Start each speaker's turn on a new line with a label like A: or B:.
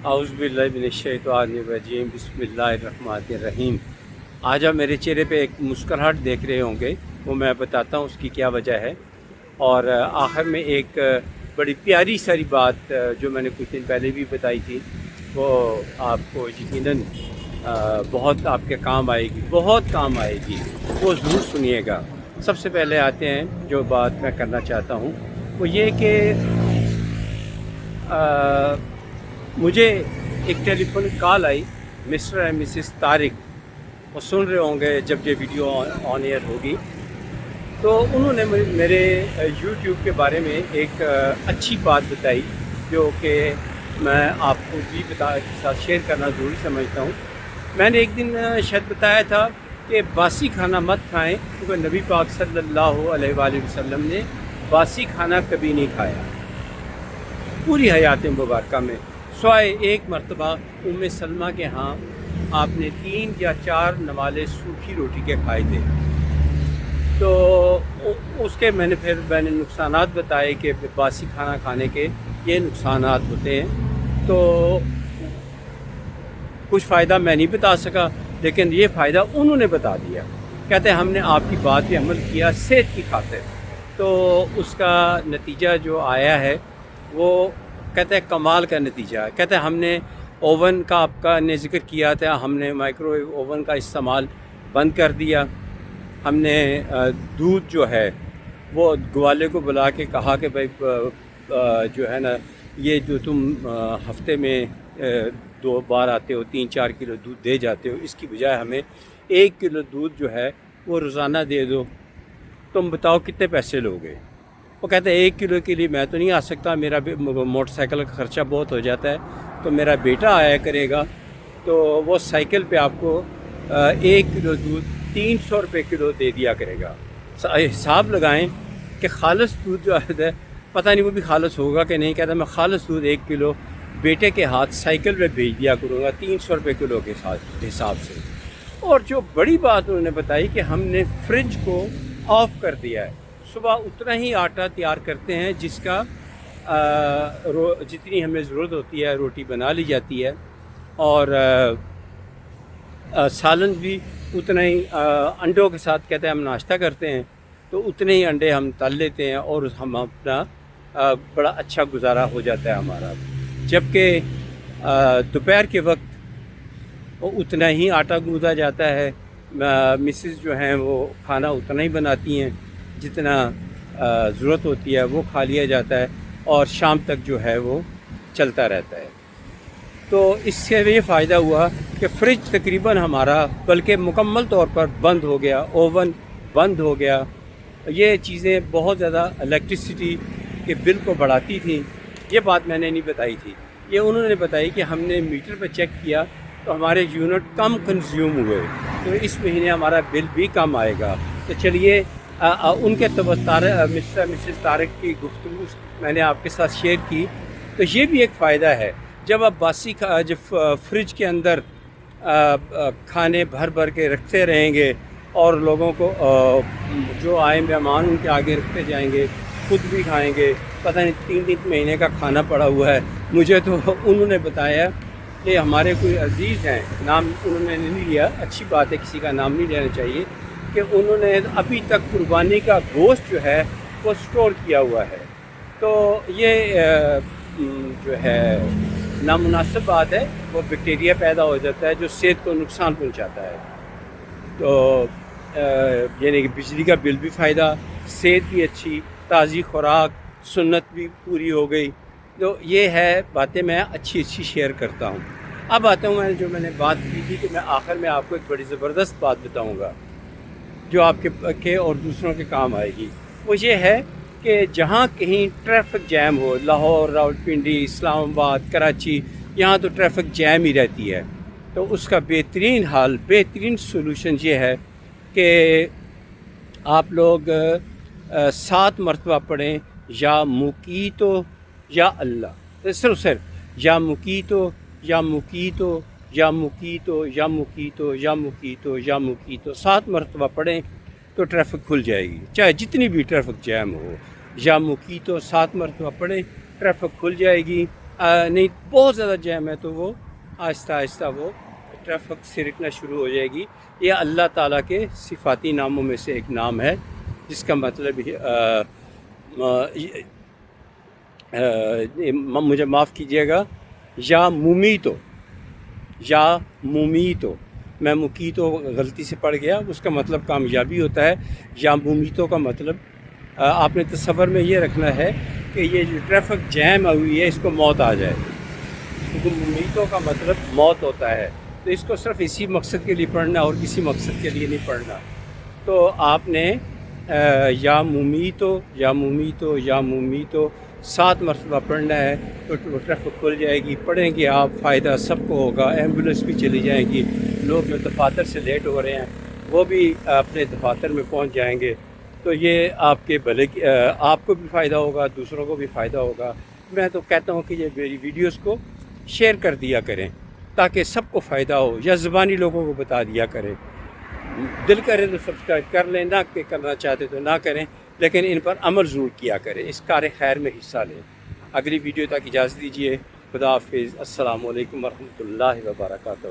A: اعوذ باللہ من الشیطان الرجیم بسم اللہ الرحمن الرحیم۔ آج آپ میرے چہرے پہ ایک مسکراہٹ دیکھ رہے ہوں گے، وہ میں بتاتا ہوں اس کی کیا وجہ ہے، اور آخر میں ایک بڑی پیاری ساری بات جو میں نے کچھ دن پہلے بھی بتائی تھی، وہ آپ کو یقیناً بہت آپ کے کام آئے گی، بہت کام آئے گی، وہ ضرور سنیے گا۔ سب سے پہلے آتے ہیں جو بات میں کرنا چاہتا ہوں، وہ یہ کہ مجھے ایک ٹیلی فونک کال آئی، مسٹر اینڈ مسز طارق، وہ سن رہے ہوں گے جب یہ ویڈیو آن ایئر ہوگی، تو انہوں نے میرے یوٹیوب کے بارے میں ایک اچھی بات بتائی جو کہ میں آپ کو بھی ساتھ شیئر کرنا ضروری سمجھتا ہوں۔ میں نے ایک دن شاید بتایا تھا کہ باسی کھانا مت کھائیں، کیونکہ نبی پاک صلی اللہ علیہ وآلہ وسلم نے باسی کھانا کبھی نہیں کھایا پوری حیات مبارکہ میں، سوائے ایک مرتبہ ام سلمہ کے ہاں آپ نے 3 یا 4 نوالے سوکھی روٹی کے کھائے تھے۔ تو اس کے میں نے نقصانات بتائے کہ باسی کھانا کھانے کے یہ نقصانات ہوتے ہیں، تو کچھ فائدہ میں نہیں بتا سکا، لیکن یہ فائدہ انہوں نے بتا دیا۔ کہتے ہیں ہم نے آپ کی بات پہ عمل کیا صحت کی خاطر، تو اس کا نتیجہ جو آیا ہے وہ کہتے ہیں کمال کا نتیجہ ہے۔ کہتے ہیں ہم نے اوون کا آپ کا نے ذکر کیا تھا، ہم نے مائکرو ویو اوون کا استعمال بند کر دیا۔ ہم نے دودھ جو ہے وہ گوالے کو بلا کے کہا کہ بھائی جو ہے نا، یہ جو تم ہفتے میں 2 بار آتے ہو 3-4 کلو دودھ دے جاتے ہو، اس کی بجائے ہمیں 1 کلو دودھ جو ہے وہ روزانہ دے دو، تم بتاؤ کتنے پیسے لوگے؟ وہ کہتے ہیں 1 کلو کے لیے میں تو نہیں آ سکتا، میرا موٹر سائیکل کا خرچہ بہت ہو جاتا ہے، تو میرا بیٹا آیا کرے گا، تو وہ سائیکل پہ آپ کو 1 کلو دودھ 300 روپے کلو دے دیا کرے گا۔ حساب لگائیں کہ خالص دودھ جو ہے پتہ نہیں وہ بھی خالص ہوگا کہ نہیں۔ کہتا میں خالص دودھ 1 کلو بیٹے کے ہاتھ سائیکل پہ بھیج دیا کروں گا 300 روپے کلو کے حساب سے۔ اور جو بڑی بات انہوں نے بتائی کہ ہم نے فریج کو آف کر دیا ہے، صبح اتنا ہی آٹا تیار کرتے ہیں جس کا جتنی ہمیں ضرورت ہوتی ہے روٹی بنا لی جاتی ہے، اور سالن بھی اتنا ہی انڈوں کے ساتھ کہتے ہیں ہم ناشتہ کرتے ہیں، تو اتنے ہی انڈے ہم تل لیتے ہیں اور ہم اپنا بڑا اچھا گزارا ہو جاتا ہے ہمارا۔ جبکہ دوپہر کے وقت وہ اتنا ہی آٹا گوندھا جاتا ہے، مسز جو ہیں وہ کھانا اتنا ہی بناتی ہیں جتنا ضرورت ہوتی ہے، وہ کھا لیا جاتا ہے، اور شام تک جو ہے وہ چلتا رہتا ہے۔ تو اس سے یہ فائدہ ہوا کہ فریج تقریباً ہمارا بلکہ مکمل طور پر بند ہو گیا، اوون بند ہو گیا۔ یہ چیزیں بہت زیادہ الیکٹرسٹی کے بل کو بڑھاتی تھیں، یہ بات میں نے نہیں بتائی تھی، یہ انہوں نے بتائی کہ ہم نے میٹر پہ چیک کیا تو ہمارے یونٹ کم کنزیوم ہوئے، تو اس مہینے ہمارا بل بھی کم آئے گا۔ تو چلیے ان کے مسٹر مسز طارق کی گفتگو میں نے آپ کے ساتھ شیئر کی، تو یہ بھی ایک فائدہ ہے۔ جب آپ جب فریج کے اندر کھانے بھر بھر کے رکھتے رہیں گے اور لوگوں کو جو آئے مہمان ان کے آگے رکھتے جائیں گے، خود بھی کھائیں گے، پتہ نہیں 3 مہینے کا کھانا پڑا ہوا ہے۔ مجھے تو انہوں نے بتایا کہ ہمارے کوئی عزیز ہیں، نام انہوں نے نہیں لیا، اچھی بات ہے کسی کا نام نہیں لینا چاہیے، کہ انہوں نے ابھی تک قربانی کا گوشت جو ہے وہ سٹور کیا ہوا ہے۔ تو یہ جو ہے نامناسب بات ہے، وہ بیکٹیریا پیدا ہو جاتا ہے جو صحت کو نقصان پہنچاتا ہے۔ تو یعنی کہ بجلی کا بل بھی فائدہ، صحت بھی اچھی، تازی خوراک، سنت بھی پوری ہو گئی۔ تو یہ ہے باتیں میں اچھی شیئر کرتا ہوں۔ اب آتا ہوں میں نے بات کی تھی کہ میں آخر میں آپ کو ایک بڑی زبردست بات بتاؤں گا جو آپ کے اور دوسروں کے کام آئے گی۔ وہ یہ ہے کہ جہاں کہیں ٹریفک جیم ہو، لاہور، راولپنڈی، اسلام آباد، کراچی، یہاں تو ٹریفک جیم ہی رہتی ہے، تو اس کا بہترین حل، بہترین سولوشن یہ ہے کہ آپ لوگ 7 مرتبہ پڑھیں یا مقیتو یا اللہ، صرف یا مقیتو یا مقیتو یا مقیتو یا مقیتو یا مقیتو یا مقیتو 7 مرتبہ پڑھیں تو ٹریفک کھل جائے گی، چاہے جتنی بھی ٹریفک جیم ہو۔ یا مقیتو 7 مرتبہ پڑھیں، ٹریفک کھل جائے گی، نہیں بہت زیادہ جیم ہے تو وہ آہستہ آہستہ وہ ٹریفک سرکنا شروع ہو جائے گی. یہ اللہ تعالیٰ کے صفاتی ناموں میں سے ایک نام ہے جس کا مطلب مجھے معاف کیجیے گا، یا مومیتو، یا مومیتو. میں مکیتو غلطی سے پڑھ گیا، اس کا مطلب کامیابی ہوتا ہے. یا مومیتو کا مطلب آپ نے تصور میں یہ رکھنا ہے کہ یہ جو ٹریفک جیم ہوئی ہے اس کو موت آ جائے، کیونکہ مومیتو کا مطلب موت ہوتا ہے. تو اس کو صرف اسی مقصد کے لیے پڑھنا اور کسی مقصد کے لیے نہیں پڑھنا. تو آپ نے یا مومیتو یا مومیتو یا مومیتو 7 مرتبہ پڑھنا ہے تو ٹریفک کھل جائے گی. پڑھیں گے آپ، فائدہ سب کو ہوگا. ایمبولینس بھی چلی جائیں گی، لوگ جو دفاتر سے لیٹ ہو رہے ہیں وہ بھی اپنے دفاتر میں پہنچ جائیں گے. تو یہ آپ کے بھلے کی آپ کو بھی فائدہ ہوگا، دوسروں کو بھی فائدہ ہوگا. میں تو کہتا ہوں کہ یہ میری ویڈیوز کو شیئر کر دیا کریں تاکہ سب کو فائدہ ہو، یا زبانی لوگوں کو بتا دیا کریں. دل کرے تو سبسکرائب کر لیں، نہ کرنا چاہتے تو نہ کریں، لیکن ان پر عمل ضرور کیا کریں، اس کار خیر میں حصہ لیں. اگلی ویڈیو تک اجازت دیجیے. خدا حافظ. السلام علیکم ورحمۃ اللہ وبرکاتہ.